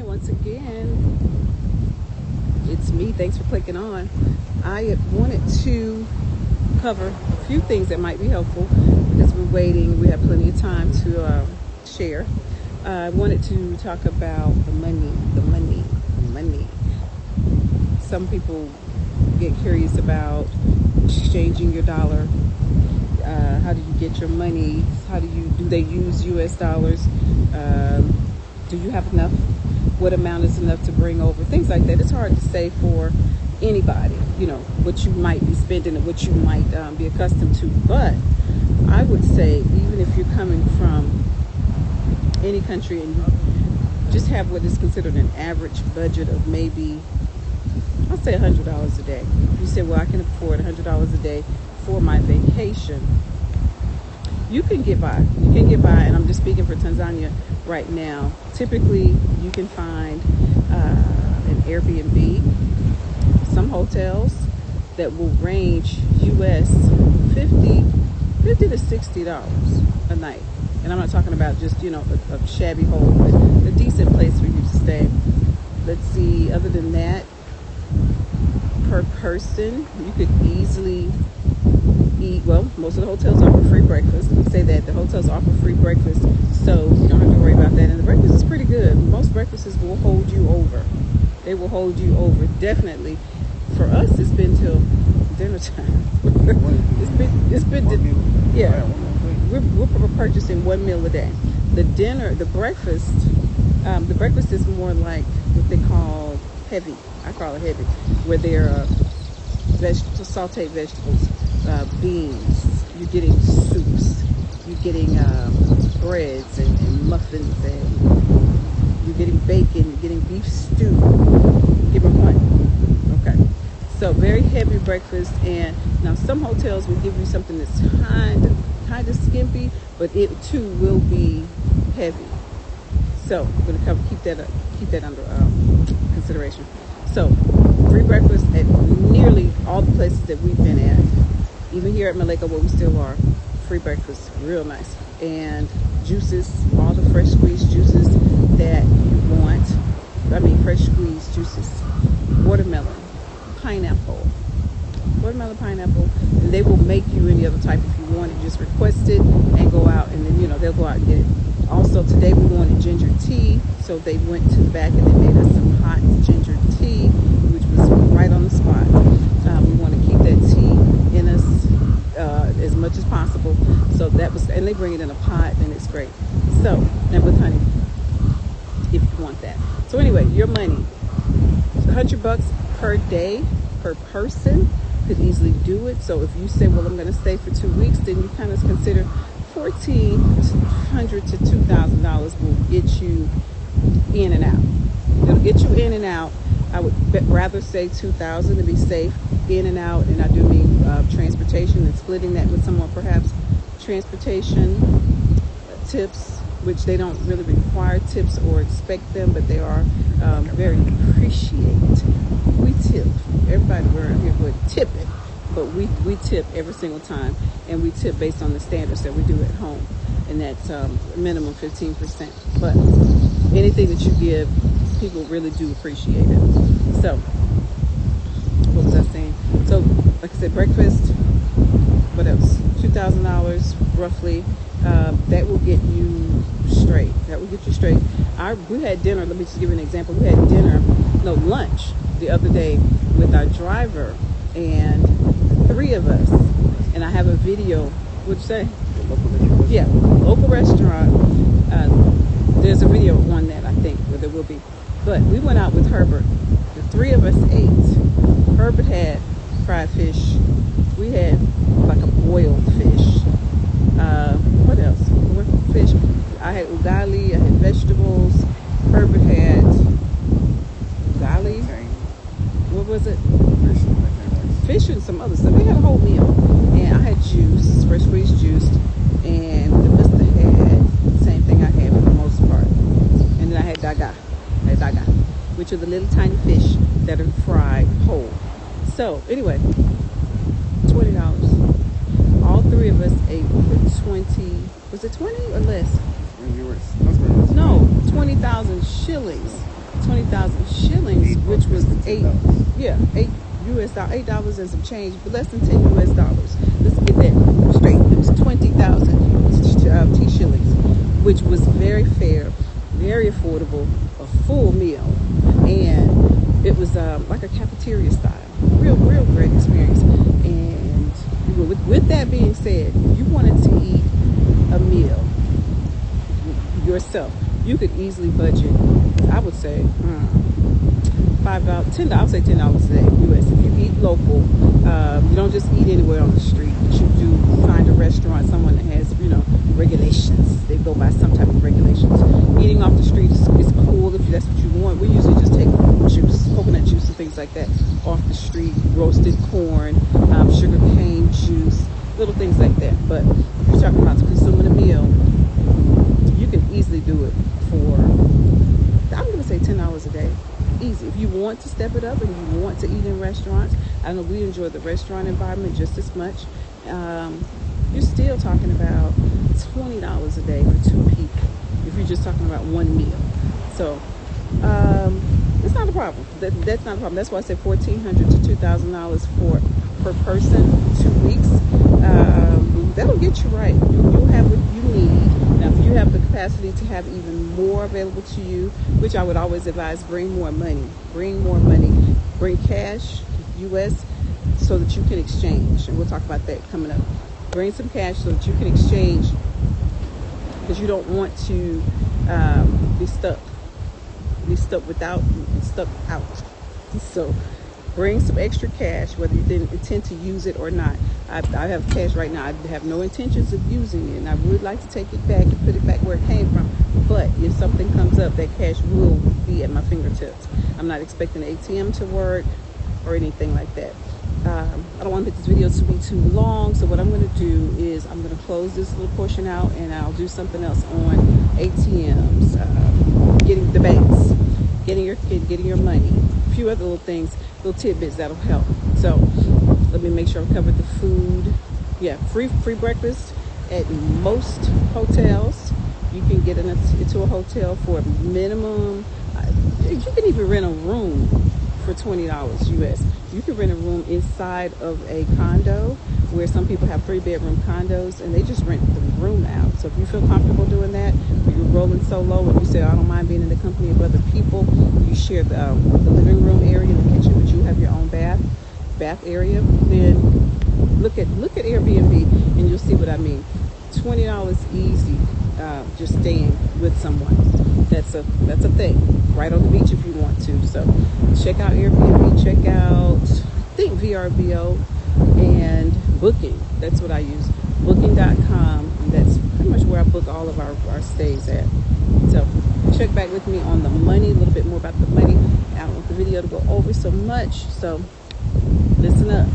Hi, once again, it's me. Thanks for clicking on. I wanted to cover a few things that might be helpful because we're waiting. We have plenty of time to share. I wanted to talk about the money. Some people get curious about exchanging your dollar. How do you get your money? Do they use US dollars? Do you have enough? What amount is enough to bring over? Things like that. It's hard to say for anybody, what you might be spending and what you might be accustomed to. But I would say, even if you're coming from any country and you just have what is considered an average budget of maybe, I'll say $100 a day. You say, well, I can afford $100 a day for my vacation. You can get by. And I'm just speaking for Tanzania right now. Typically, you can find an Airbnb, some hotels that will range US $50 to $60 a night. And I'm not talking about just, a shabby hole, but a decent place for you to stay. Let's see, other than that, per person, you could easily eat. Well, most of the hotels offer free breakfast. Let me say that the hotels offer free breakfast, so you don't have to worry about that. And the breakfast is pretty good. Most breakfasts will hold you over. They will hold you over, definitely. For us, it's been till dinner time. it's been yeah. We're purchasing one meal a day. The breakfast is more like what they call heavy. I call it heavy, where they're sauteed vegetables, beans. You're getting soups. You're getting breads and muffins, and you're getting bacon. You're getting beef stew. Give them one. Okay. So very heavy breakfast. And now some hotels will give you something that's kind of skimpy, but it too will be heavy. So we're gonna keep that under consideration. So free breakfast at nearly all the places that we've been at, even here at Maleko where we still are. Free breakfast, real nice. And juices, all the fresh squeezed juices that you want. Fresh squeezed juices. Watermelon, pineapple, and they will make you any other type if you want it. Just request it and go out, and then they'll go out and get it. Also today we wanted ginger tea, so they went to the back and they made us some hot ginger tea, which was right on the spot. We want to keep that tea in us as much as possible. So that was, and they bring it in a pot, and it's great. So, and with honey, if you want that. So anyway, your money, $100 per day per person could easily do it. So if you say, well, I'm going to stay for 2 weeks, then you kind of consider $1,400 to $2,000 will get you in and out. It'll get you in and out. I would rather say $2,000 to be safe, in and out. And I do mean transportation and splitting that with someone, perhaps transportation, tips, which they don't really require tips or expect them, but they are very appreciated. We tip. Everybody around here would tip it, but we tip every single time, and we tip based on the standards that we do at home, and that's minimum 15%. But anything that you give, people really do appreciate it. So, what was I saying? So, like I said, breakfast. What else? $2,000 roughly. That will get you straight. We had dinner. Let me just give you an example. We had lunch the other day with our driver and 3 of us. And I have a video. What'd you say? Yeah, local restaurant. There's a video on that, I think, where there will be. But we went out with Herbert. The 3 of us ate. Herbert had fried fish. We had like a boiled fish. What else? Fish. I had ugali. I had vegetables. Herbert had ugali. What was it? Fish and some other stuff. We had a whole meal. And I had juice, fresh squeezed juice. And the mister had the same thing I had for the most part. And then I had daga, which are the little tiny fish that are fried whole. So anyway, $20. All 3 of us ate for 20. Was it 20 or less? No, 20,000 shillings. 20,000 shillings, which was eight, $8. yeah, $8 and some change, but less than 10 US dollars. Let's get that straight. It was 20,000 T shillings, which was very fair, very affordable, a full meal, and it was like a cafeteria style. Real great experience. And with that being said, you wanted to eat a meal yourself, you could easily budget, I would say, $5, $10. I would say $10 a day US. If you eat local, you don't just eat anywhere on the street, but you do find a restaurant, someone that has, regulations. They go by some type of regulations. Eating off the street is cool if that's what you want. We usually just take juice, coconut juice and things like that off the street, roasted corn, sugar cane juice, little things like that. But if you're talking about consuming a meal, you can easily do it for, I'm going to say $10 a day. Easy. If you want to step it up and you want to eat in restaurants, I know we enjoy the restaurant environment just as much. You're still talking about $20 a day for 2 people if you're just talking about one meal. So it's not a problem. That's not a problem. That's why I said $1,400 to $2,000 per person, 2 weeks. That'll get you right. You'll have what you need. Now, if you have the capacity to have even more available to you, which I would always advise, bring more money. Bring more money. Bring cash, US, so that you can exchange. And we'll talk about that coming up. Bring some cash so that you can exchange, because you don't want to be stuck out. So bring some extra cash, whether you didn't intend to use it or not. I have cash right now. I have no intentions of using it, and I would like to take it back and put it back where it came from. But if something comes up, that cash will be at my fingertips. I'm not expecting the ATM to work or anything like that. I don't want to make this video to be too long, so what I'm going to do is I'm going to close this little portion out, and I'll do something else on ATMs, getting the banks, getting your money, a few other little things, little tidbits that'll help. So let me make sure I've covered the food. Yeah, free breakfast at most hotels. You can get into a hotel for a minimum. You can even rent a room for $20 US. You can rent a room inside of a condo, where some people have 3-bedroom condos and they just rent the room out. So if you feel comfortable doing that, or you're rolling solo and you say, I don't mind being in the company of other people, you share the living room area, the kitchen, but you have your own bath area, then look at Airbnb and you'll see what I mean. $20 easy, just staying with someone. That's a thing. Right on the beach if you want to. So check out Airbnb, check out, I think, VRBO and Booking. That's what I use. Booking.com. And that's pretty much where I book all of our stays at. So check back with me on the money, a little bit more about the money. I don't want the video to go over so much, so listen up.